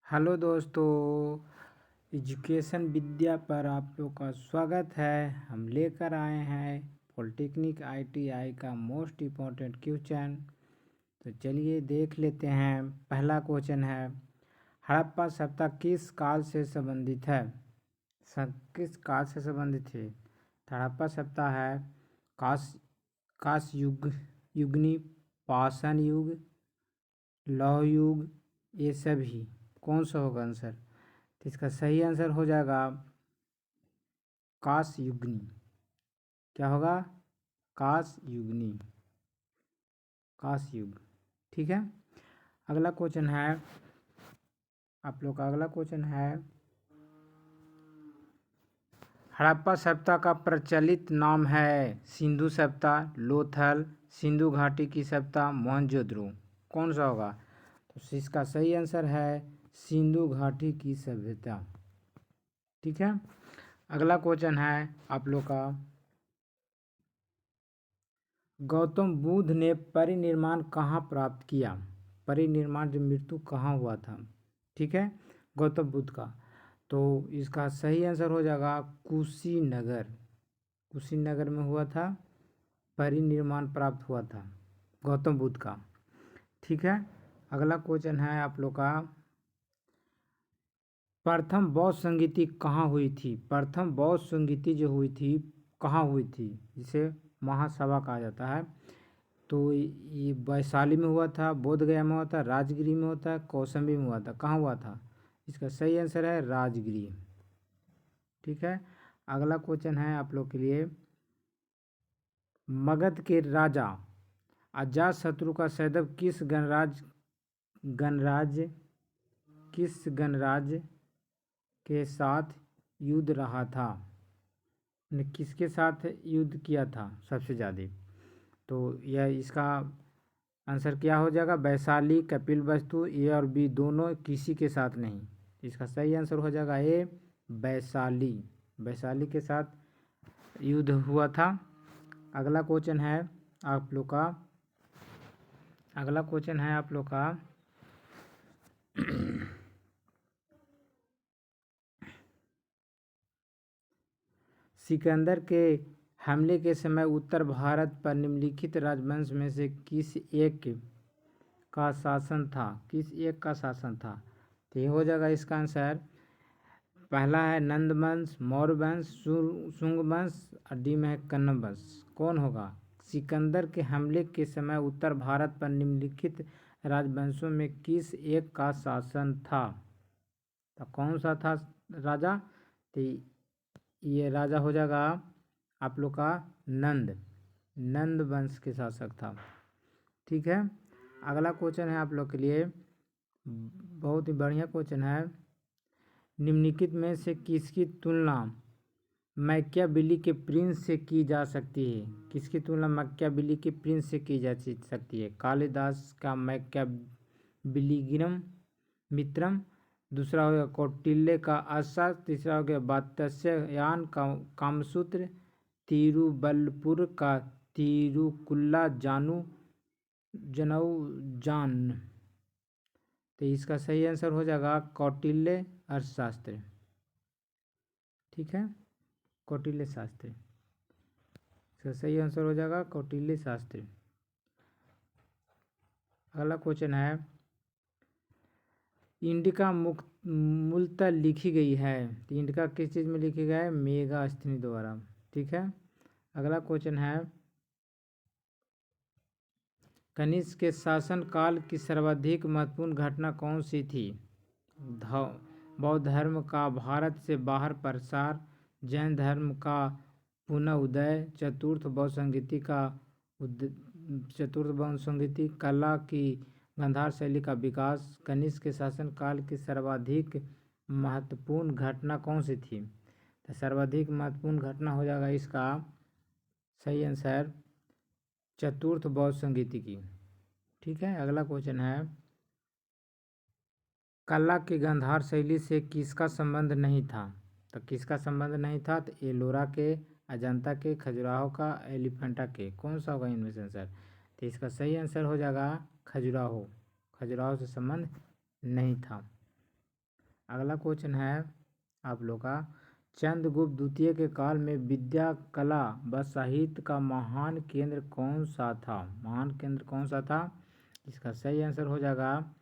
Hello दोस्तों, education विद्या पर आप लोग का स्वागत है। हम लेकर आए हैं पॉलिटेक्निक आईटीआई का मोस्ट इम्पोर्टेंट क्वेश्चन। तो चलिए देख लेते हैं। पहला क्वेश्चन है, हड़प्पा सभ्यता किस काल से संबंधित है? किस काल से संबंधित है? तो हड़प्पा सभ्यता है कांस्य युग, युगनी, पाषाण युग, लौह युग, ये सभी। कौन सा होगा आंसर? तो इसका सही आंसर हो जाएगा कांस्य युगनी। क्या होगा? कांस्य युगनी, कांस्य युग। ठीक है। अगला क्वेश्चन है, आप लोग का अगला क्वेश्चन है, हड़प्पा सभ्यता का प्रचलित नाम है सिंधु सभ्यता, लोथल, सिंधु घाटी की सभ्यता, मोहनजोदड़ो। कौन सा होगा? तो इसका सही आंसर है सिंधु घाटी की सभ्यता। ठीक है। अगला क्वेश्चन है आप लोग का, गौतम बुद्ध ने परिनिर्वाण कहाँ प्राप्त किया? परिनिर्वाण जो मृत्यु कहाँ हुआ था? ठीक है, गौतम बुद्ध का। तो इसका सही आंसर हो जाएगा कुशीनगर। कुशीनगर में हुआ था, परिनिर्वाण प्राप्त हुआ था गौतम बुद्ध का। ठीक है। अगला क्वेश्चन है आप लोग का, प्रथम बौद्ध संगीति कहाँ हुई थी? प्रथम बौद्ध संगीति जो हुई थी कहाँ हुई थी, जिसे महासभा कहा जाता है। तो ये वैशाली में हुआ था, बोध गया में हुआ था, राजगिरी में हुआ था, कौशाम्बी में हुआ था। कहाँ हुआ था? इसका सही आंसर है राजगिरी। ठीक है। अगला क्वेश्चन है आप लोग के लिए, मगध के राजा अजातशत्रु का सैनिक किस गणराज्य के साथ युद्ध रहा था? ने किसके साथ युद्ध किया था सबसे ज़्यादा? तो यह इसका आंसर क्या हो जाएगा? वैशाली, कपिलवस्तु, ए और बी दोनों किसी के साथ नहीं। इसका सही आंसर हो जाएगा ए, वैशाली। वैशाली के साथ युद्ध हुआ था। अगला क्वेश्चन है आप लोग का, अगला क्वेश्चन है आप लोग का, सिकंदर के हमले के समय उत्तर भारत पर निम्नलिखित राजवंश में से किस एक का शासन था? किस एक का शासन था? तो ये हो जाएगा इसका आंसर, पहला है नंद वंश, मौर्य वंश, शुंग वंश और डी में है कन्नम वंश। कौन होगा? सिकंदर के हमले के समय उत्तर भारत पर निम्नलिखित राजवंशों में किस एक का शासन था? तो कौन सा था राजा? तो ये राजा हो जाएगा आप लोग का नंद वंश के शासक था। ठीक है। अगला क्वेश्चन है आप लोग के लिए, बहुत ही बढ़िया क्वेश्चन है, निम्नलिखित में से किसकी तुलना मैकियावेली के प्रिंस से की जा सकती है? किसकी तुलना मैकियावेली के प्रिंस से की जा सकती है? कालिदास का मैकियावेलिगिरम मित्रम, दूसरा हो गया कौटिल्य का अर्थशास्त्र, तीसरा हो गया वात्स्यायन का कामसूत्र, तिरुवल्लपुर का तिरुकुल्ला जानू। तो इसका सही आंसर हो जाएगा कौटिल्य अर्थशास्त्र। ठीक है, कौटिल्य शास्त्र। इसका सही आंसर हो जाएगा कौटिल्य शास्त्र। अगला क्वेश्चन है, इंडिका मूलतः लिखी गई है, तो इंडिका किस चीज़ में लिखी गया है? मेगास्थनी द्वारा। ठीक है। अगला क्वेश्चन है, कनिष्क के शासन काल की सर्वाधिक महत्वपूर्ण घटना कौन सी थी? बौद्ध धर्म का भारत से बाहर प्रसार, जैन धर्म का पुनः उदय, चतुर्थ बौद्ध संगीति, कला की गांधार शैली का विकास। कनिष्क के शासन काल की सर्वाधिक महत्वपूर्ण घटना कौन सी थी? तो सर्वाधिक महत्वपूर्ण घटना हो जाएगा इसका सही आंसर चतुर्थ बौद्ध संगीति की। ठीक है। अगला क्वेश्चन है, कला की गांधार शैली से किसका संबंध नहीं था? तो किसका संबंध नहीं था? तो एलोरा के, अजंता के, खजुराहो का, एलिफेंटा के। कौन सा होगा इनमें से आंसर? तो इसका सही आंसर हो जाएगा खजुराहो। खजुराहो से संबंध नहीं था। अगला क्वेश्चन है आप लोग का, चंद्रगुप्त द्वितीय के काल में विद्या कला व साहित्य का महान केंद्र कौन सा था? महान केंद्र कौन सा था? इसका सही आंसर हो जाएगा,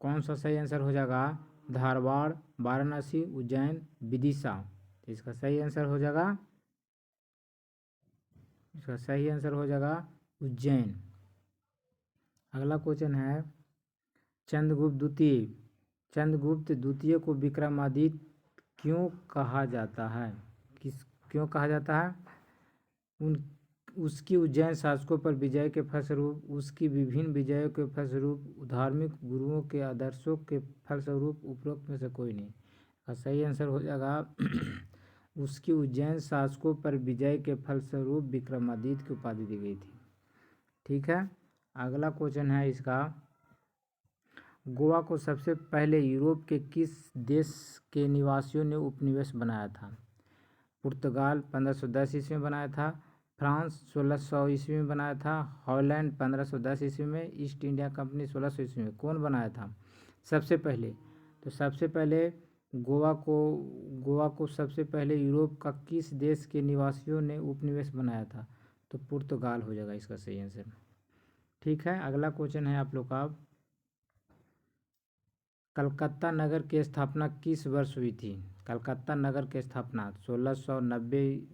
कौन सा सही आंसर हो जाएगा? धारवाड़, वाराणसी, उज्जैन, विदिशा। इसका सही आंसर हो जाएगा, इसका सही आंसर हो जाएगा उज्जैन। अगला क्वेश्चन है, चंद्रगुप्त द्वितीय को विक्रमादित्य क्यों कहा जाता है? क्यों कहा जाता है? उसकी उज्जैन शासकों पर विजय के फलस्वरूप, उसकी विभिन्न विजयों के फलस्वरूप, धार्मिक गुरुओं के आदर्शों के फलस्वरूप, उपरोक्त में से कोई नहीं। का सही आंसर हो जाएगा उसकी उज्जैन शासकों पर विजय के फलस्वरूप विक्रमादित्य की उपाधि दी गई थी। ठीक है। अगला क्वेश्चन है इसका, गोवा को सबसे पहले यूरोप के किस देश के निवासियों ने उपनिवेश बनाया था? पुर्तगाल 1510 ईस्वी में बनाया था, फ्रांस 1600 ईस्वी में बनाया था, हॉलैंड 1510 ईस्वी में, ईस्ट इंडिया कंपनी 1600 ईस्वी में। कौन बनाया था सबसे पहले? तो सबसे पहले गोवा को सबसे पहले यूरोप का किस देश के निवासियों ने उपनिवेश बनाया था? तो पुर्तगाल हो जाएगा इसका सही आंसर। ठीक है। अगला क्वेश्चन है आप लोग का, कलकत्ता नगर की स्थापना किस वर्ष हुई थी? कलकत्ता नगर की स्थापना 1690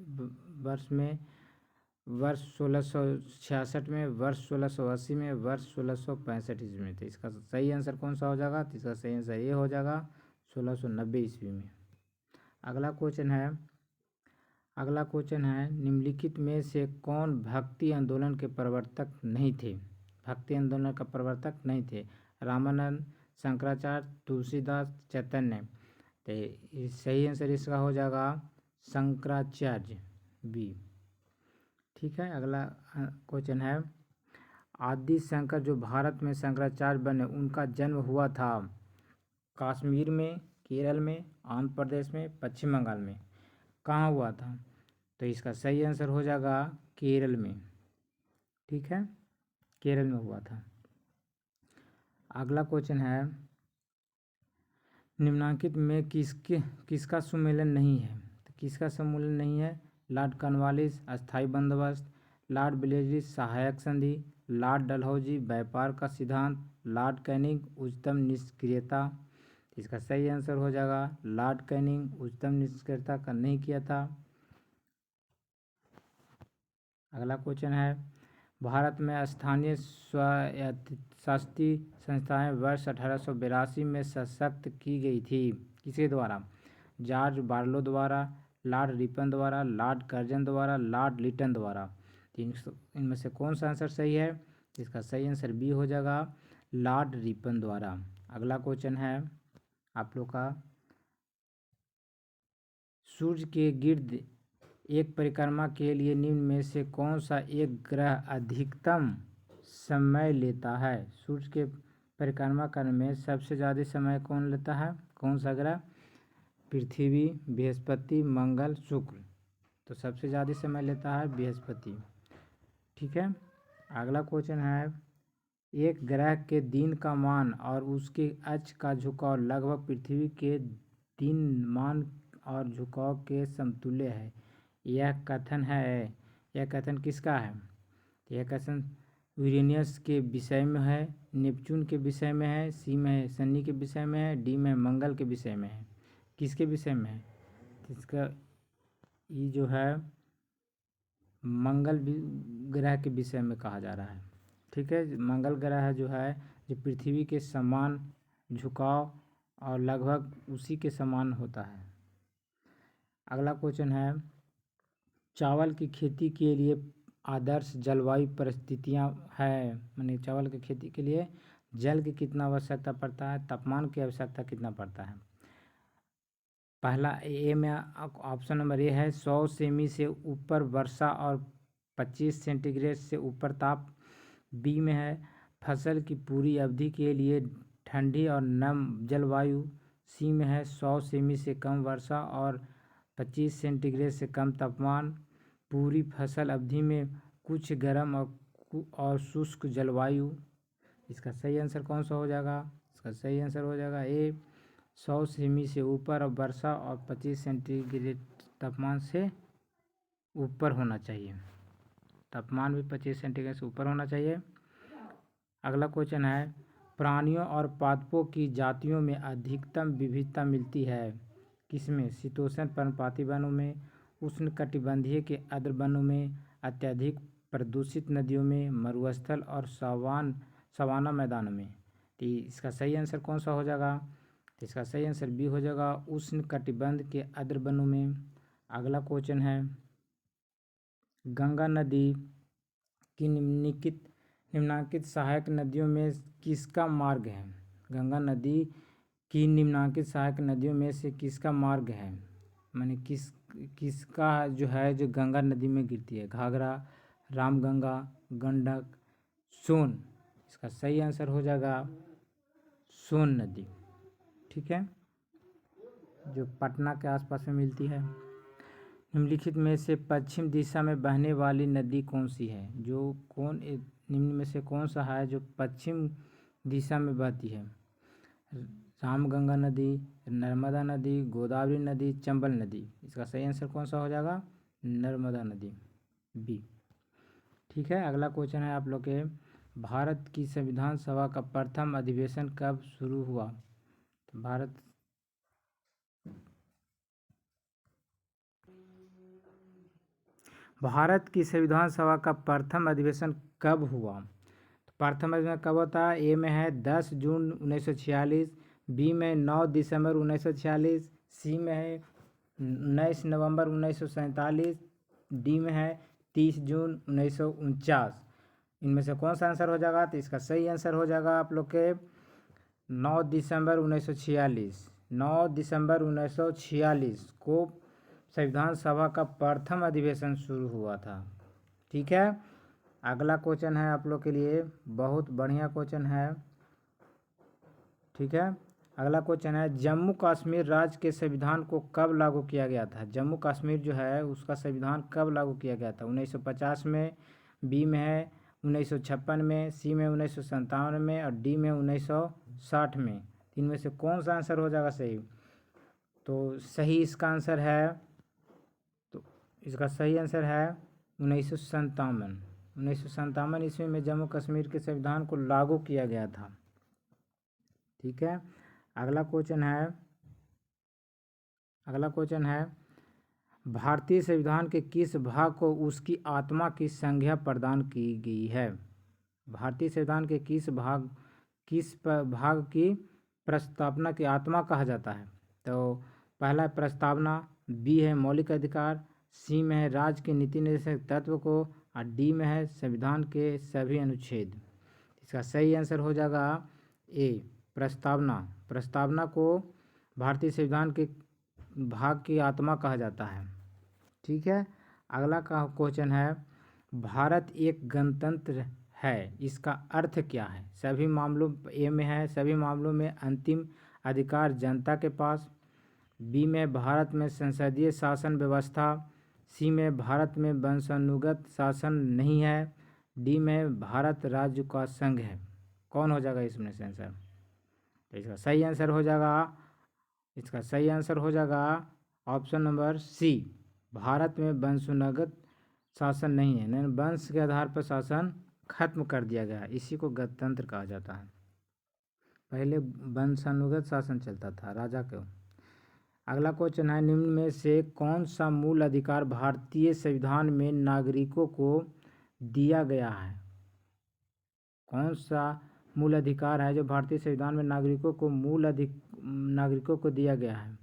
वर्ष में, वर्ष 1666 में, वर्ष 1680 में, वर्ष 1665 ईस्वी में थे। इसका सही आंसर कौन सा हो जाएगा? तो इसका सही आंसर ये हो जाएगा 1690 ईस्वी में। अगला क्वेश्चन है, निम्नलिखित में से कौन भक्ति आंदोलन के प्रवर्तक नहीं थे? भक्ति आंदोलन का प्रवर्तक नहीं थे। रामानंद, शंकराचार्य, तुलसीदास, चैतन्य। तो सही आंसर इसका हो जाएगा शंकराचार्य, बी। ठीक है। अगला क्वेश्चन है, आदि शंकर जो भारत में शंकराचार्य बने, उनका जन्म हुआ था कश्मीर में, केरल में, आंध्र प्रदेश में, पश्चिम बंगाल में। कहाँ हुआ था? तो इसका सही आंसर हो जाएगा केरल में। ठीक है, केरल में हुआ था। अगला क्वेश्चन है, निम्नलिखित में किसका सम्मेलन नहीं है? तो किसका सम्मेलन नहीं है? लॉर्ड कॉर्नवालिस अस्थायी बंदोबस्त, लॉर्ड ब्लेजली सहायक संधि, लॉर्ड डलहौजी व्यापार का सिद्धांत, लॉर्ड कैनिंग उच्चतम निष्क्रियता। इसका सही आंसर हो जाएगा लॉर्ड कैनिंग उच्चतम निष्क्रियता का नहीं किया था। अगला क्वेश्चन है, भारत में स्थानीय स्वायत्तशासी संस्थाएं वर्ष 1882 में सशक्त की गई थी। किसके द्वारा? जॉर्ज बार्लो द्वारा, लॉर्ड रिपन द्वारा, लॉर्ड कर्जन द्वारा, लॉर्ड लिटन द्वारा। इनमें से कौन सा आंसर सही है? इसका सही आंसर बी हो जाएगा लॉर्ड रिपन द्वारा। अगला क्वेश्चन है आप लोग का, सूर्य के गिर्द एक परिक्रमा के लिए निम्न में से कौन सा एक ग्रह अधिकतम समय लेता है? सूर्य के परिक्रमा करने में सबसे ज़्यादा समय कौन लेता है? कौन सा ग्रह? पृथ्वी, बृहस्पति, मंगल, शुक्र। तो सबसे ज़्यादा समय लेता है बृहस्पति। ठीक है। अगला क्वेश्चन है, एक ग्रह के दिन का मान और उसके अक्ष का झुकाव लगभग पृथ्वी के दिन मान और झुकाव के समतुल्य है। यह कथन किसका है? यह कथन यूरेनियस के विषय में है, नेपच्यून के विषय में है, सी में है शनि के विषय में है, डी में मंगल के विषय में है। किसके विषय में है? इसका ये जो है मंगल ग्रह के विषय में कहा जा रहा है। ठीक है। मंगल ग्रह जो है जो पृथ्वी के समान झुकाव और लगभग उसी के समान होता है। अगला क्वेश्चन है, चावल की खेती के लिए आदर्श जलवायु परिस्थितियां है, माने चावल की खेती के लिए जल की कितना आवश्यकता पड़ता है, तापमान की आवश्यकता कितना पड़ता है? पहला ए में ऑप्शन नंबर ए है 100 सेमी से ऊपर वर्षा और 25 सेंटीग्रेड से ऊपर ताप। बी में है फसल की पूरी अवधि के लिए ठंडी और नम जलवायु। सी में है 100 सेमी से कम वर्षा और 25 सेंटीग्रेड से कम तापमान, पूरी फसल अवधि में कुछ गर्म और शुष्क जलवायु। इसका सही आंसर कौन सा हो जाएगा? इसका सही आंसर हो जाएगा ए 100 सेमी से ऊपर और वर्षा और 25 सेंटीग्रेड तापमान से ऊपर होना चाहिए। तापमान भी 25 सेंटीग्रेड से ऊपर होना चाहिए। अगला क्वेश्चन है, प्राणियों और पादपों की जातियों में अधिकतम विविधता मिलती है किसमें? शीतोष्ण पर्णपाती वनों में, उष्णकटिबंधीय के आर्द्र वनों में, अत्यधिक प्रदूषित नदियों में, मरुस्थल और सवाना मैदानों में। तो इसका सही आंसर कौन सा हो जाएगा? तो इसका सही आंसर बी हो जाएगा, उष्णकटिबंध के आर्द्र वनों में। अगला क्वेश्चन है, गंगा नदी की निम्नलिखित सहायक नदियों में किसका मार्ग है? गंगा नदी की निम्नलिखित सहायक नदियों में से किसका मार्ग है? माने किसका जो है जो गंगा नदी में गिरती है? घाघरा, रामगंगा, गंडक, सोन। इसका सही आंसर हो जाएगा सोन नदी। ठीक है, जो पटना के आसपास में मिलती है। निम्नलिखित में से पश्चिम दिशा में बहने वाली नदी कौन सी है? निम्न में से कौन सा है जो पश्चिम दिशा में बहती है? रामगंगा नदी, नर्मदा नदी, गोदावरी नदी, चंबल नदी। इसका सही आंसर कौन सा हो जाएगा? नर्मदा नदी, बी। ठीक है, अगला क्वेश्चन है आप लोग के, भारत की संविधान सभा का प्रथम अधिवेशन कब शुरू हुआ? तो भारत की संविधान सभा का प्रथम अधिवेशन कब हुआ? तो प्रथम अधिवेशन कब होता है? ए में है 10 जून 1946, बी में 9 दिसंबर 1946, सी में है 19 नवंबर 1947, डी में है 30 जून 1949। इनमें से कौन सा आंसर हो जाएगा? तो इसका सही आंसर हो जाएगा आप लोग के 9 दिसंबर 1946। 9 दिसंबर 1946 को संविधान सभा का प्रथम अधिवेशन शुरू हुआ था। ठीक है, अगला क्वेश्चन है आप लोग के लिए, बहुत बढ़िया क्वेश्चन है। ठीक है, अगला क्वेश्चन है, जम्मू कश्मीर राज्य के संविधान को कब लागू किया गया था? जम्मू कश्मीर जो है उसका संविधान कब लागू किया गया था? 1950 में, बी में है 1956 में, सी में 1957 में और डी में 1960 में। इनमें से कौन सा आंसर हो जाएगा सही? तो सही इसका आंसर है, तो इसका सही आंसर है 1957। 1957 ईस्वी में जम्मू कश्मीर के संविधान को लागू किया गया था। ठीक है, अगला क्वेश्चन है, भारतीय संविधान के किस भाग को उसकी आत्मा की संज्ञा प्रदान की गई है? भारतीय संविधान के किस भाग की प्रस्तावना की आत्मा कहा जाता है? तो पहला है प्रस्तावना, बी है मौलिक अधिकार, सी में है राज्य के नीति निर्देशक तत्व को और डी में है संविधान के सभी अनुच्छेद। इसका सही आंसर हो जाएगा ए, प्रस्तावना। प्रस्तावना को भारतीय संविधान के भाग की आत्मा कहा जाता है। ठीक है, अगला का क्वेश्चन है, भारत एक गणतंत्र है, इसका अर्थ क्या है? सभी मामलों, ए में है सभी मामलों में अंतिम अधिकार जनता के पास, बी में भारत में संसदीय शासन व्यवस्था, सी में भारत में वंशानुगत शासन नहीं है, डी में भारत राज्य का संघ है। कौन हो जाएगा इसमें से आंसर? तो इसका सही आंसर हो जाएगा ऑप्शन नंबर सी, भारत में वंशानुगत शासन नहीं है। वंश के आधार पर शासन खत्म कर दिया गया, इसी को गणतंत्र कहा जाता है। पहले वंशानुगत शासन चलता था राजा को। अगला क्वेश्चन है, निम्न में से कौन सा मूल अधिकार भारतीय संविधान में नागरिकों को दिया गया है? कौन सा मूल अधिकार है जो भारतीय संविधान में नागरिकों को दिया गया है,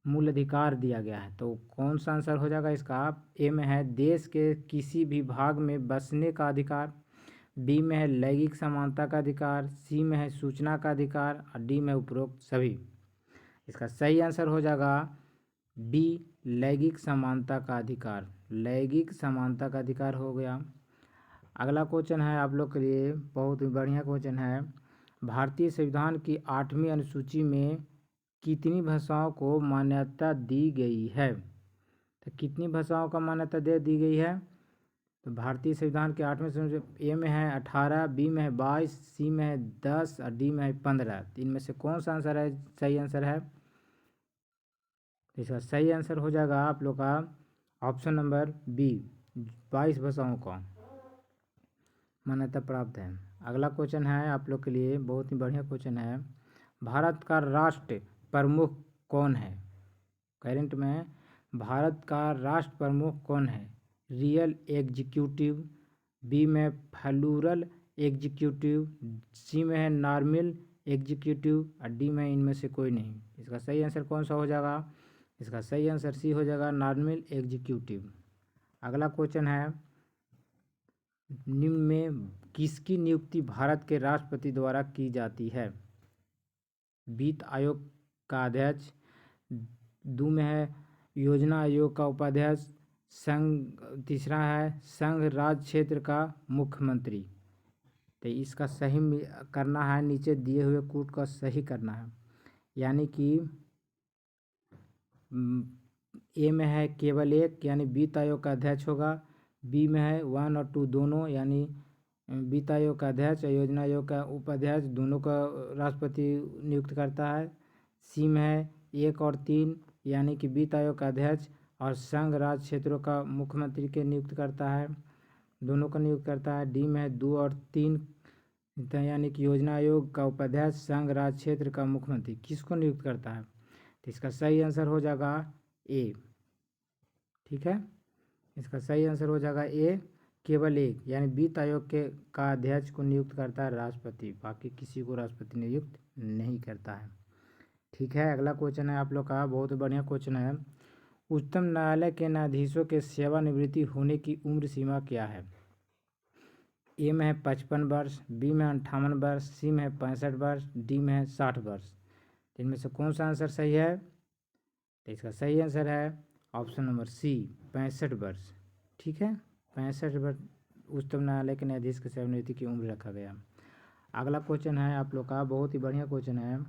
मूल अधिकार दिया गया है? तो कौन सा आंसर हो जाएगा इसका? ए में है देश के किसी भी भाग में बसने का अधिकार, बी में है लैंगिक समानता का अधिकार, सी में है सूचना का अधिकार और डी में उपरोक्त सभी। इसका सही आंसर हो जाएगा बी, लैंगिक समानता का अधिकार। लैंगिक समानता का अधिकार हो गया। अगला क्वेश्चन है आप लोग के लिए, बहुत ही बढ़िया क्वेश्चन है, भारतीय संविधान की 8वीं अनुसूची में कितनी भाषाओं को मान्यता दी गई है? तो कितनी भाषाओं का मान्यता दे दी गई है? तो भारतीय संविधान के 8वें संशोधन ए में है 18, बी में है 22, सी में है 10 और डी में है 15। तो इनमें से कौन सा आंसर है, सही आंसर है? तो इसका सही आंसर हो जाएगा आप लोग का ऑप्शन नंबर बी, 22 भाषाओं का मान्यता प्राप्त है। अगला क्वेश्चन है आप लोग के लिए, बहुत ही बढ़िया क्वेश्चन है। भारत का राष्ट्र प्रमुख कौन है? करंट में भारत का राष्ट्र प्रमुख कौन है? रियल एग्जीक्यूटिव, बी में फ्लूरल एग्जीक्यूटिव, सी में है नॉर्मल एग्जीक्यूटिव और डी में इनमें से कोई नहीं। इसका सही आंसर कौन सा हो जाएगा? इसका सही आंसर सी हो जाएगा, नॉर्मल एग्जीक्यूटिव। अगला क्वेश्चन है, निम्न में किसकी नियुक्ति भारत के राष्ट्रपति द्वारा की जाती है? वित्त आयोग का अध्यक्ष, दो में है योजना आयोग का उपाध्यक्ष, संघ, तीसरा है संघ राज्य क्षेत्र का मुख्यमंत्री। तो इसका सही करना है, नीचे दिए हुए कोड का सही करना है। यानी कि ए में है केवल एक, यानी वित्त आयोग का अध्यक्ष होगा। बी में है 1 और 2 दोनों, यानी वित्त आयोग का अध्यक्ष और योजना आयोग का उपाध्यक्ष दोनों का राष्ट्रपति नियुक्त करता है। सी में है 1 और 3, यानी कि वित्त आयोग का अध्यक्ष और संघ राज्य क्षेत्रों का मुख्यमंत्री के नियुक्त करता है, दोनों का नियुक्त करता है। डी में है 2 और 3, यानी कि योजना आयोग का उपाध्यक्ष, संघ राज्य क्षेत्र का मुख्यमंत्री किसको नियुक्त करता है? तो इसका सही आंसर हो जाएगा ए। ठीक है, इसका सही आंसर हो जाएगा ए, केवल एक, यानी वित्त आयोग के का अध्यक्ष को नियुक्त करता है राष्ट्रपति, बाकी किसी को राष्ट्रपति नियुक्त नहीं करता है। ठीक है, अगला क्वेश्चन है आप लोग का, बहुत बढ़िया क्वेश्चन है। उच्चतम न्यायालय के न्यायाधीशों के सेवानिवृत्ति होने की उम्र सीमा क्या है? ए में है 55 वर्ष, बी में 58 वर्ष, सी में है 65 वर्ष, डी में है 60 वर्ष। इनमें से कौन सा आंसर सही है? तो इसका सही आंसर है ऑप्शन नंबर सी, 65 वर्ष। ठीक है, 65 वर्ष उच्चतम न्यायालय के न्यायाधीश की सेवानिवृत्ति की उम्र रखा गया। अगला क्वेश्चन है आप लोग का, बहुत ही बढ़िया क्वेश्चन है।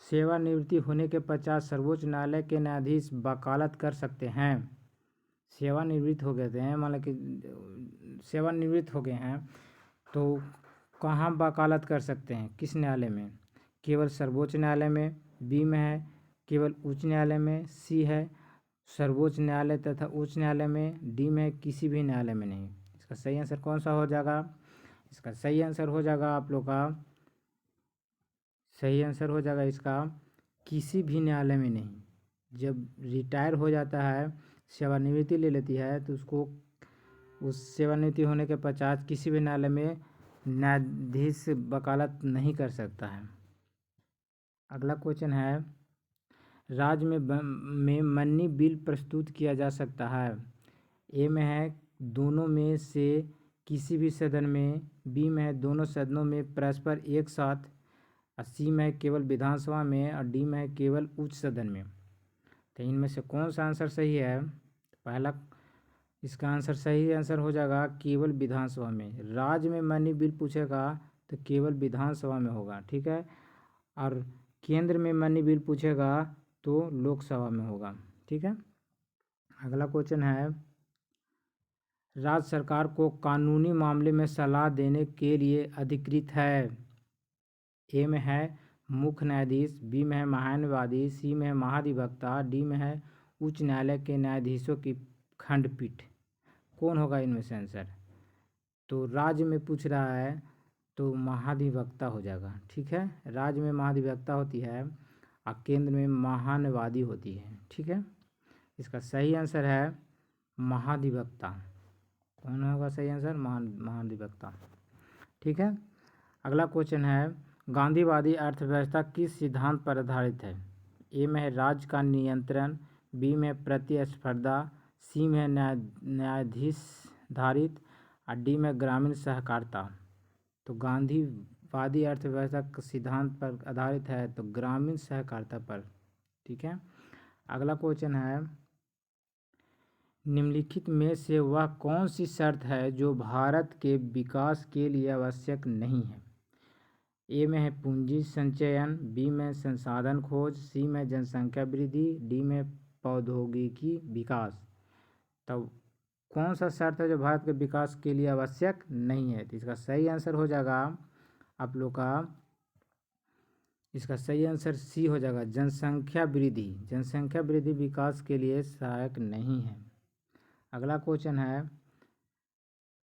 सेवानिवृत्ति होने के पश्चात सर्वोच्च न्यायालय के न्यायाधीश वकालत कर सकते हैं। सेवानिवृत्त हो गए थे, मान लो कि सेवानिवृत्त हो गए हैं, तो कहाँ वकालत कर सकते हैं, किस न्यायालय में? केवल सर्वोच्च न्यायालय में, बी में है केवल उच्च न्यायालय में, सी है सर्वोच्च न्यायालय तथा उच्च न्यायालय में, डी में किसी भी न्यायालय में नहीं। इसका सही आंसर कौन सा हो जाएगा? इसका सही आंसर हो जाएगा आप लोग का, सही आंसर हो जाएगा इसका किसी भी न्यायालय में नहीं। जब रिटायर हो जाता है, सेवानिवृत्ति ले लेती है, तो उसको उस सेवानिवृत्ति होने के पश्चात किसी भी न्यायालय में न्यायाधीश वकालत नहीं कर सकता है। अगला क्वेश्चन है, राज्य में मनी बिल प्रस्तुत किया जा सकता है। ए में है दोनों में से किसी भी सदन में, बी में है दोनों सदनों में परस्पर एक साथ, और सी में है केवल विधानसभा में, और डी में है केवल उच्च सदन में। तो इनमें से कौन सा आंसर सही है? पहला इसका आंसर सही आंसर हो जाएगा केवल विधानसभा में। राज्य में मनी बिल पूछेगा तो केवल विधानसभा में होगा। ठीक है, और केंद्र में मनी बिल पूछेगा तो लोकसभा में होगा। ठीक है, अगला क्वेश्चन है, राज्य सरकार को कानूनी मामले में सलाह देने के लिए अधिकृत है। ए में है मुख्य न्यायाधीश, बी में है महान्यायवादी, सी में है महाधिवक्ता, डी में है उच्च न्यायालय के न्यायाधीशों की खंडपीठ। कौन होगा इनमें से आंसर? तो राज्य में पूछ रहा है तो महाधिवक्ता हो जाएगा। ठीक है, राज्य में महाधिवक्ता होती है और केंद्र में महान्यायवादी होती है। ठीक है, इसका सही आंसर है महाधिवक्ता। कौन होगा सही आंसर? महाधिवक्ता। ठीक है, अगला क्वेश्चन है, गांधीवादी अर्थव्यवस्था किस सिद्धांत पर आधारित है? ए में है राज्य का नियंत्रण, बी में प्रतिस्पर्धा, सी में न्यायाधीशाधारित और डी में ग्रामीण सहकारिता। तो गांधीवादी अर्थव्यवस्था के सिद्धांत पर आधारित है तो ग्रामीण सहकारिता पर। ठीक है, अगला क्वेश्चन है, निम्नलिखित में से वह कौन सी शर्त है जो भारत के विकास के लिए आवश्यक नहीं है? ए में है पूंजी संचयन, बी में संसाधन खोज, सी में जनसंख्या वृद्धि, डी में प्रौद्योगिकी विकास। तब कौन सा शर्त है जो भारत के विकास के लिए आवश्यक नहीं है? तो इसका सही आंसर हो जाएगा आप लोग का, इसका सही आंसर सी हो जाएगा, जनसंख्या वृद्धि। जनसंख्या वृद्धि विकास के लिए सहायक नहीं है। अगला क्वेश्चन है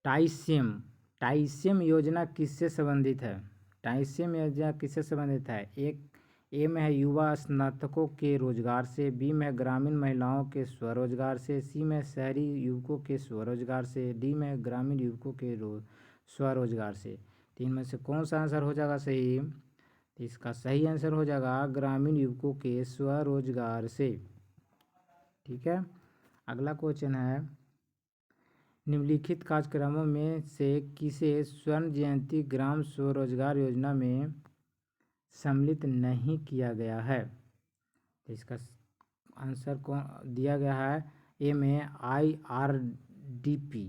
टाइसियम। टाइसियम योजना किससे संबंधित है? टाइसियम योजना किससे संबंधित है? एक ए में है युवा स्नातकों के रोजगार से, बी में ग्रामीण महिलाओं के स्वरोजगार से, सी में शहरी युवकों के स्वरोजगार से, डी में ग्रामीण युवकों के स्वरोजगार से। तीन में से कौन सा आंसर हो जाएगा सही? तो इसका सही आंसर हो जाएगा ग्रामीण युवकों के स्वरोजगार से। ठीक है। अगला क्वेश्चन है निम्नलिखित कार्यक्रमों में से किसे स्वर्ण जयंती ग्राम स्वरोजगार योजना में सम्मिलित नहीं किया गया है? तो इसका आंसर कौन दिया गया है? ए में IRDP,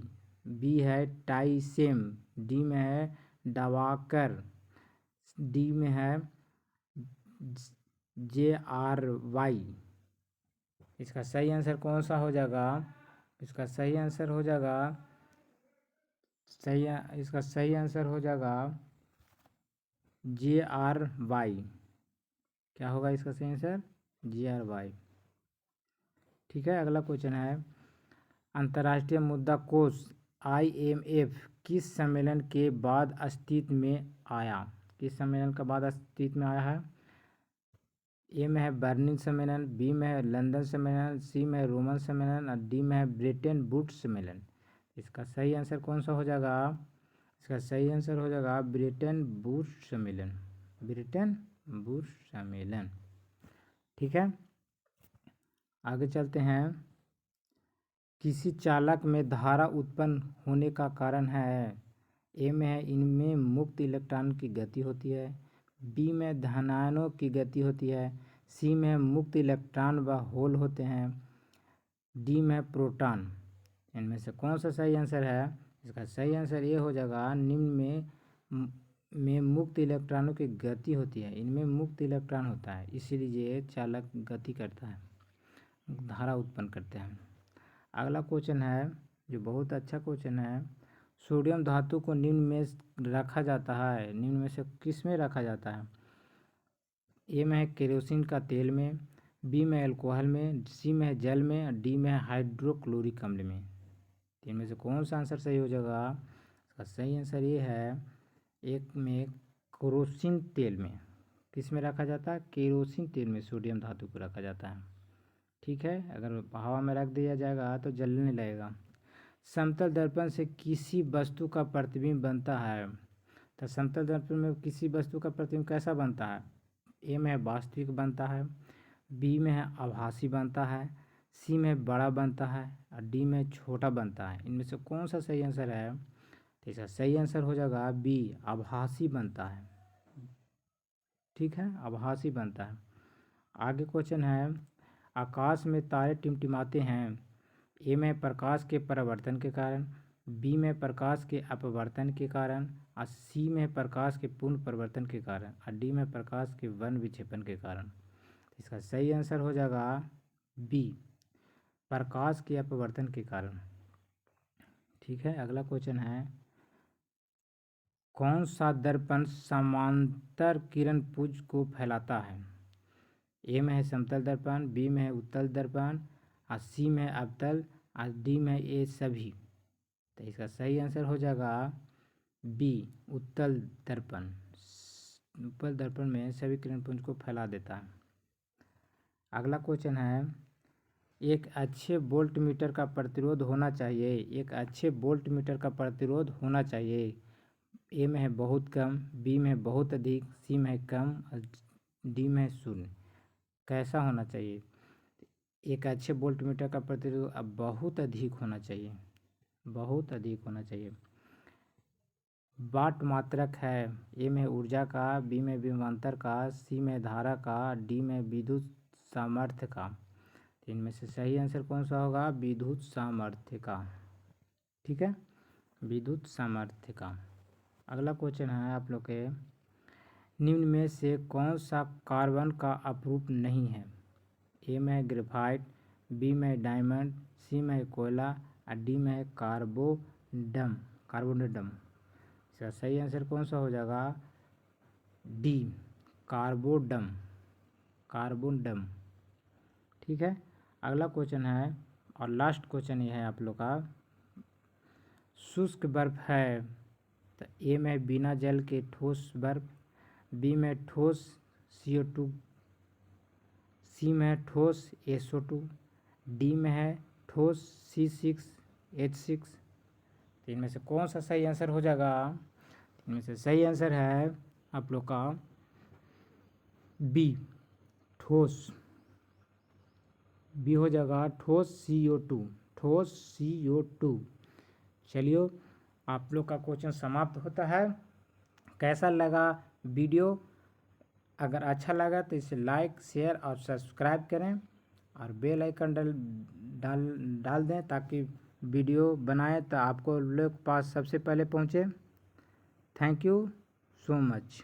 बी है टाइसेम, डी में है डावाकर, डी में है JRY। इसका सही आंसर कौन सा हो जाएगा? इसका सही आंसर हो जाएगा इसका सही आंसर हो जाएगा JRY। क्या होगा इसका सही आंसर? JRY। ठीक है। अगला क्वेश्चन है अंतर्राष्ट्रीय मुद्रा कोष IMF किस सम्मेलन के बाद अस्तित्व में आया? किस सम्मेलन के बाद अस्तित्व में आया है? ए में है बर्लिन सम्मेलन, बी में है लंदन सम्मेलन, सी में है रोमन सम्मेलन और डी में है ब्रेटन वुड्स सम्मेलन। इसका सही आंसर कौन सा हो जाएगा? इसका सही आंसर हो जाएगा ब्रेटन वुड्स सम्मेलन। ब्रेटन वुड्स सम्मेलन। ठीक है। आगे चलते हैं। किसी चालक में धारा उत्पन्न होने का कारण है? ए में है इनमें मुक्त इलेक्ट्रॉन की गति होती है, बी में धनायनों की गति होती है, सी में मुक्त इलेक्ट्रॉन व होल होते हैं, डी में प्रोटॉन। इनमें से कौन सा सही आंसर है? इसका सही आंसर ये हो जाएगा निम्न में मुक्त इलेक्ट्रॉनों की गति होती है। इनमें मुक्त इलेक्ट्रॉन होता है, इसीलिए चालक गति करता है, धारा उत्पन्न करते हैं। अगला क्वेश्चन है जो बहुत अच्छा क्वेश्चन है, सोडियम धातु को निम्न में रखा जाता है, निम्न में से किस में रखा जाता है? ए में है केरोसिन का तेल में, बी में अल्कोहल में, सी में है जल में, डी में है हाइड्रोक्लोरिक अम्ल में। तीन में से कौन सा आंसर सही हो जाएगा? इसका सही आंसर ये है एक में केरोसिन तेल में। किस में रखा जाता है? केरोसिन तेल में सोडियम धातु को रखा जाता है। ठीक है। अगर हवा में रख दिया जाएगा तो जलने लगेगा। समतल दर्पण से किसी वस्तु का प्रतिबिंब बनता है, तो समतल दर्पण में किसी वस्तु का प्रतिबिंब कैसा बनता है? ए में है वास्तविक बनता है, बी में है आभासी बनता है, सी में बड़ा बनता है और डी में छोटा बनता है। इनमें से कौन सा सही आंसर है? तो इसका सही आंसर हो जाएगा बी, आभासी बनता है। ठीक है, आभासी बनता है। आगे क्वेश्चन है आकाश में तारे टिमटिमाते हैं। ए में प्रकाश के परावर्तन के कारण, बी में प्रकाश के अपवर्तन के कारण और सी में प्रकाश के पूर्ण परिवर्तन के कारण और डी में प्रकाश के वर्ण विक्षेपण के कारण। इसका सही आंसर हो जाएगा बी, प्रकाश के अपवर्तन के कारण। ठीक है। अगला क्वेश्चन है कौन सा दर्पण समांतर किरण पुंज को फैलाता है? ए में है समतल दर्पण, बी में है उत्तल दर्पण और सी में है अवतल और डी में ए सभी। तो इसका सही आंसर हो जाएगा बी, उत्तल दर्पण। उत्तल दर्पण में सभी किरण पुंज को फैला देता है। अगला क्वेश्चन है एक अच्छे वोल्ट मीटर का प्रतिरोध होना चाहिए। एक अच्छे वोल्ट मीटर का प्रतिरोध होना चाहिए। ए में है बहुत कम, बी में है बहुत अधिक, सी में है कम और डी में है शून्य। कैसा होना चाहिए? एक अच्छे वोल्ट मीटर का प्रतिरोध अब बहुत अधिक होना चाहिए, बहुत अधिक होना चाहिए। वाट मात्रक है। ए में ऊर्जा का, बी में विभवांतर का, सी में धारा का, डी में विद्युत सामर्थ्य का। इनमें से सही आंसर कौन सा होगा? विद्युत सामर्थ्य का। ठीक है, विद्युत सामर्थ्य का। अगला क्वेश्चन है आप लोग के निम्न में से कौन सा कार्बन का अपरूप नहीं है? ए में ग्रेफाइट, बी में डायमंड, सी में कोयला और डी में है कार्बोडम। इसका सही आंसर कौन सा हो जाएगा? डी, कार्बोडम। ठीक है, अगला क्वेश्चन है और लास्ट क्वेश्चन ये है आप लोग का। शुष्क बर्फ है तो ए में बिना जल के ठोस बर्फ, बी में ठोस CO2, सी में है ठोस SO2, डी में है ठोस C6H6। तो इनमें से कौन सा सही आंसर हो जाएगा? इनमें से सही आंसर है आप लोग का बी, ठोस। बी हो जाएगा ठोस CO2। चलिए, आप लोग का क्वेश्चन समाप्त होता है। कैसा लगा वीडियो? अगर अच्छा लगा तो इसे लाइक, शेयर और सब्सक्राइब करें और बेल आइकन डाल दें ताकि वीडियो बनाए तो आपको लोग पास सबसे पहले पहुँचे। Thank you so much.